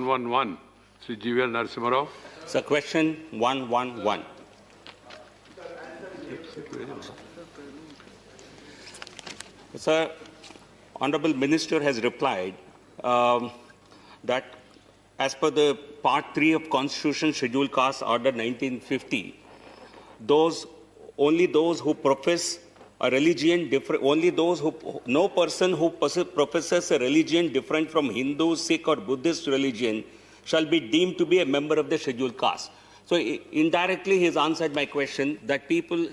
111. Sri GVL Narasimha Rao. So question 111. Sir, Honorable Minister has replied that as per the Part 3 of Constitution Scheduled Caste Order 1950, only those who profess a religion different, no person who professes a religion different from Hindu, Sikh or Buddhist religion shall be deemed to be a member of the scheduled caste. So indirectly he has answered my question that people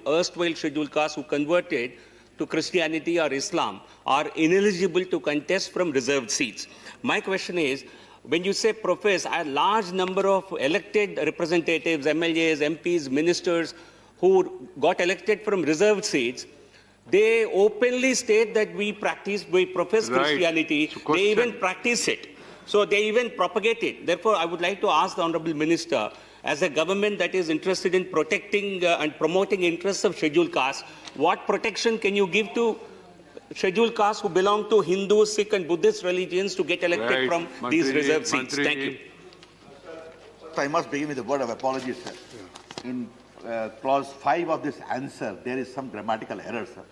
erstwhile scheduled caste who converted to Christianity or Islam are ineligible to contest from reserved seats. My question is, when you say profess, a large number of elected representatives, MLAs, MPs, ministers who got elected from reserved seats, they openly state that we profess Christianity, they even practice it. So they even propagate it. Therefore, I would like to ask the Honorable Minister, as a government that is interested in protecting and promoting interests of scheduled castes, what protection can you give to scheduled castes who belong to Hindu, Sikh and Buddhist religions to get elected from these reserved seats? Thank you. I must begin with a word of apology, sir. In clause 5 of this answer, there is some grammatical error, sir.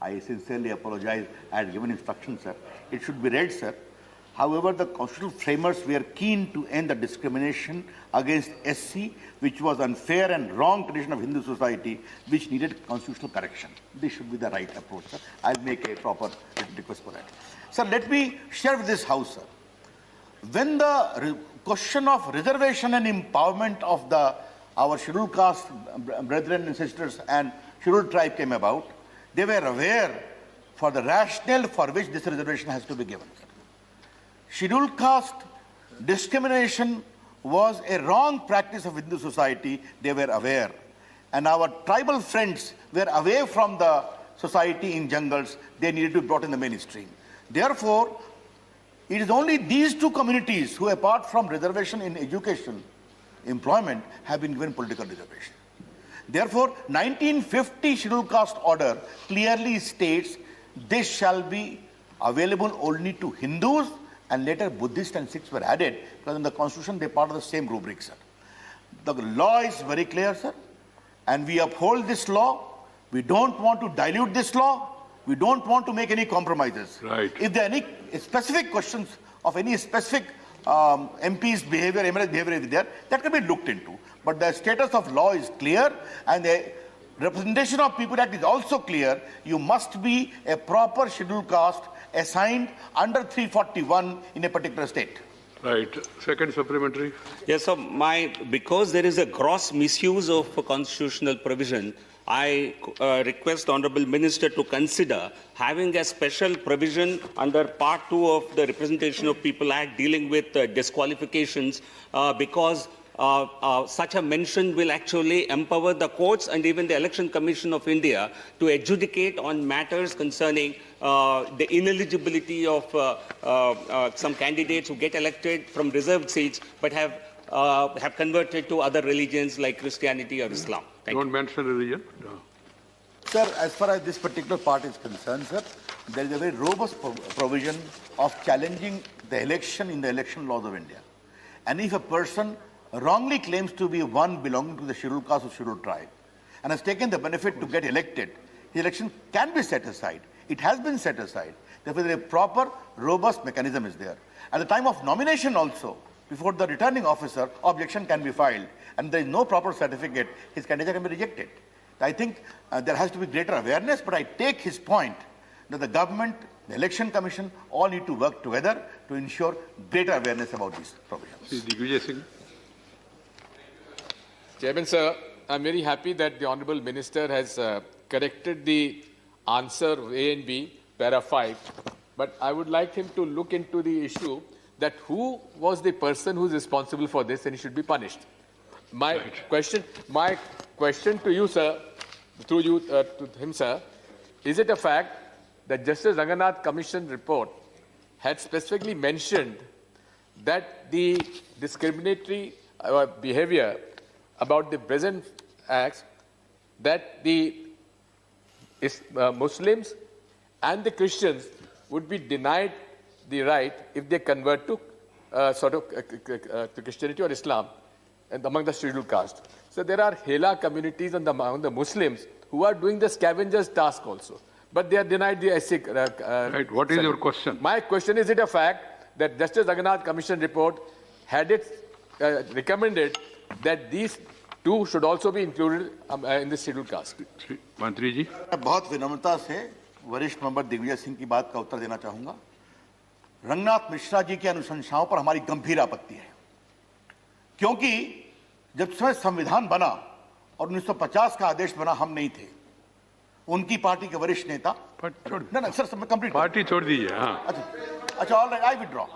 I sincerely apologize. I had given instructions, sir. It should be read, sir. However, the constitutional framers were keen to end the discrimination against SC, which was unfair and wrong tradition of Hindu society, which needed constitutional correction. This should be the right approach, sir. I'll make a proper request for that. Sir, let me share with this House, sir. When the question of reservation and empowerment of our scheduled caste brethren and sisters and scheduled tribe came about, they were aware for the rationale for which this reservation has to be given. Scheduled caste discrimination was a wrong practice of Hindu society. They were aware. And our tribal friends were away from the society in jungles. They needed to be brought in the mainstream. Therefore, it is only these two communities who, apart from reservation in education, employment, have been given political reservation. Therefore, 1950 Scheduled Caste Order clearly states this shall be available only to Hindus, and later Buddhists and Sikhs were added because in the constitution they are part of the same rubric, sir. The law is very clear, sir, and we uphold this law. We don't want to dilute this law. We don't want to make any compromises. Right. If there are any specific questions of any specific MP's behavior, MLA's behavior is there, that can be looked into. But the status of law is clear, and the Representation of People Act is also clear. You must be a proper scheduled caste assigned under 341 in a particular state. Right. Second supplementary. Yes, so because there is a gross misuse of constitutional provision, I request Honorable Minister to consider having a special provision under Part 2 of the Representation of People Act dealing with disqualifications because such a mention will actually empower the courts and even the Election Commission of India to adjudicate on matters concerning the ineligibility of some candidates who get elected from reserved seats but have converted to other religions like Christianity or Islam. Don't mention religion. No. Sir, as far as this particular part is concerned, sir, there is a very robust provision of challenging the election in the election laws of India. And if a person wrongly claims to be one belonging to the scheduled caste or scheduled tribe and has taken the benefit to get elected, the election can be set aside. It has been set aside. Therefore, a proper, robust mechanism is there. At the time of nomination also, before the returning officer, objection can be filed, and there is no proper certificate, his candidature can be rejected. I think there has to be greater awareness, but I take his point that the government, the Election Commission, all need to work together to ensure greater awareness about these provisions. Digvijay Singh. Chairman, sir, I'm very happy that the Honourable Minister has corrected the answer A and B, para 5, but I would like him to look into the issue that who was the person who is responsible for this and he should be punished. My question to you, sir, through you to him, sir, is it a fact that Justice Ranganath Commission report had specifically mentioned that the discriminatory behavior about the present acts, that the Muslims and the Christians would be denied the right if they convert to sort of to Christianity or Islam and among the scheduled caste. So there are Hela communities among the Muslims who are doing the scavengers task also, but they are denied the SC. Right. What is your question? My question is it a fact that Justice Jagannath Commission report had it recommended that these two should also be included in the scheduled caste? Shri Mantri ji. मैं बहुत विनम्रता से वरिष्ठ member Digvijay Singh की बात का उत्तर देना चाहूंगा। रंगनाथ मिश्रा जी की अनुशंसाओं पर हमारी गंभीर आपत्ति है, क्योंकि जब समय संविधान बना और 1950 का आदेश बना, हम नहीं थे, उनकी पार्टी के वरिष्ठ नेता। ना सर, मैं कंप्लीट पार्टी छोड़ दीजिए। हाँ। अच्छा, all right, I withdraw.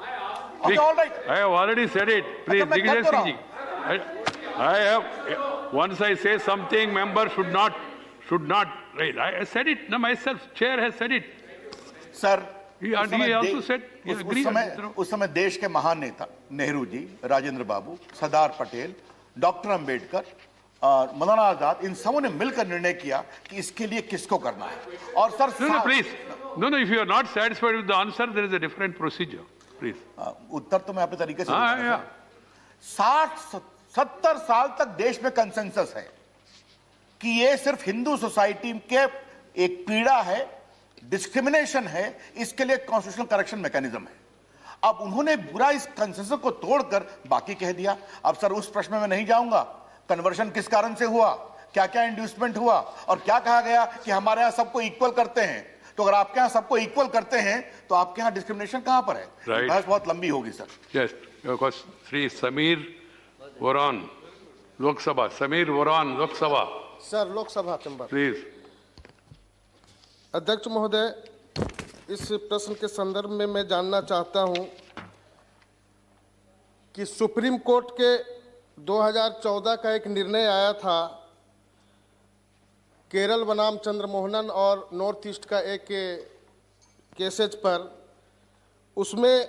Okay, all right. I have already said it. Please, Digvijay Singh ji. I have, once I say something, member should not, right. I said it, no, myself, chair has said it. Sir, He also said, he agreed. उस समय देश के महान नेता नेहरू जी, राजेंद्र बाबू, Sardar Patel, doctor Ambedkar और मौलाना आजाद, इन सबों ने मिलकर निर्णय किया कि इसके लिए किसको करना है। और sir, No, please. No, if you are not satisfied with the answer, there is a different procedure. Please. उत्तर तो मैं अपने तरीके से हाँ, दूंगा। 60-70 साल तक देश में कंसेंसस है कि ये सिर्फ हिंदू सोसाइटी के एक पीड़ा है, डिस्क्रिमिनेशन है, इसके लिए कॉन्स्टिट्यूशनल करेक्शन मैकेनिज्म है। अब उन्होंने पूरा इस कंसेंसस को तोड़कर बाकी कह दिया। अब सर, उस प्रश्न में मैं नहीं जाऊंगा, कन्वर्शन किस कारण से हुआ, क्या क्या इंड्यूसमेंट हुआ, और क्या कहा गया कि हमारे यहां सबको इक्वल करते हैं। तो अगर आपके यहाँ सबको इक्वल करते हैं तो आपके यहाँ डिस्क्रिमिनेशन कहां पर है? Right. बहस बहुत लंबी होगी sir. Yes, because Sri Samir Varan, Lok Sabha. Samir Varan, Lok Sabha. Sir, Lok Sabha chamber. Please. अध्यक्ष महोदय, इस प्रश्न के संदर्भ में मैं जानना चाहता हूं कि सुप्रीम कोर्ट के 2014 का एक निर्णय आया था केरल बनाम चंद्रमोहनन और नॉर्थ ईस्ट का एक केसेज पर। उसमें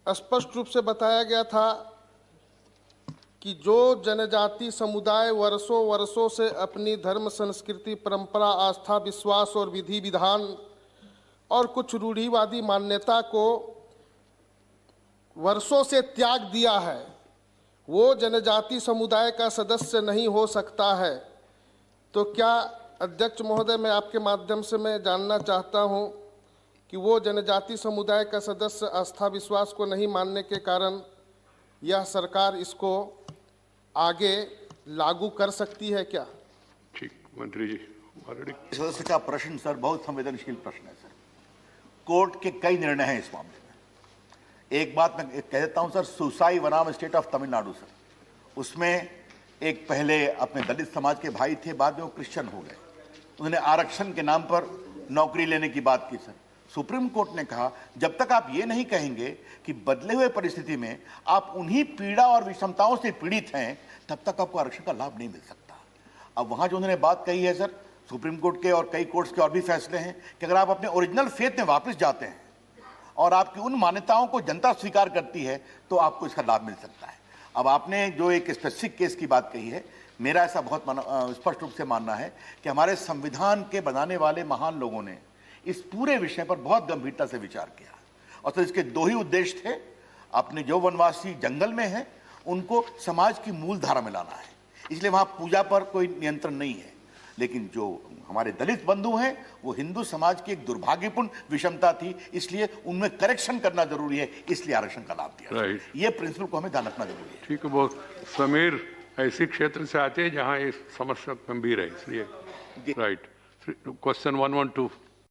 स्पष्ट रूप से बताया गया था कि जो जनजाति समुदाय वर्षों से अपनी धर्म, संस्कृति, परंपरा, आस्था, विश्वास और विधि विधान और कुछ रूढ़िवादी मान्यता को वर्षों से त्याग दिया है, वो जनजाति समुदाय का सदस्य नहीं हो सकता है। तो क्या अध्यक्ष महोदय, मैं आपके माध्यम से मैं जानना चाहता हूं कि वो जनजाति समुदाय का सदस्य आस्था विश्वास को नहीं मानने के कारण यह सरकार इसको आगे लागू कर सकती है क्या? ठीक, मंत्री जी। सदस्य का प्रश्न सर बहुत संवेदनशील प्रश्न है सर। कोर्ट के कई निर्णय हैं इस मामले में। एक बात मैं कह देता हूं सर, सुसाई वनाम स्टेट ऑफ तमिलनाडु सर, उसमें एक पहले अपने दलित समाज के भाई थे, बाद में वो क्रिश्चियन हो गए। उन्होंने आरक्षण के नाम पर नौकरी लेने की बात की सर। सुप्रीम कोर्ट ने कहा जब तक आप ये नहीं कहेंगे कि बदले हुए परिस्थिति में आप उन्हीं पीड़ा और विषमताओं से पीड़ित हैं, तब तक आपको आरक्षण का लाभ नहीं मिल सकता। अब वहां जो उन्होंने बात कही है सर, सुप्रीम कोर्ट के और कई कोर्ट्स के और भी फैसले हैं कि अगर आप अपने ओरिजिनल फेथ में वापस जाते हैं और आपकी उन मान्यताओं को जनता स्वीकार करती है तो आपको इसका लाभ मिल सकता है। अब आपने जो एक स्पेसिफिक केस की बात कही है, मेरा ऐसा बहुत स्पष्ट रूप से मानना है कि हमारे संविधान के बनाने वाले महान लोगों ने इस पूरे विषय पर बहुत गंभीरता से विचार किया और तो इसके दो ही उद्देश्य थे। अपने जो वनवासी जंगल में हैं उनको समाज की मूल धारा में लाना है, इसलिए वहां पूजा पर कोई नियंत्रण नहीं है। लेकिन जो हमारे दलित बंधु हैं वो हिंदू समाज की एक दुर्भाग्यपूर्ण विषमता थी, इसलिए उनमें करेक्शन करना जरूरी है, इसलिए आरक्षण का लाभ दिया। Right. ये प्रिंसिपल को हमें ध्यान रखना जरूरी है। ठीक है, बहुत समीर ऐसी क्षेत्र से आते हैं जहां ये समस्या गंभीर है, इसलिए राइट। क्वेश्चन 112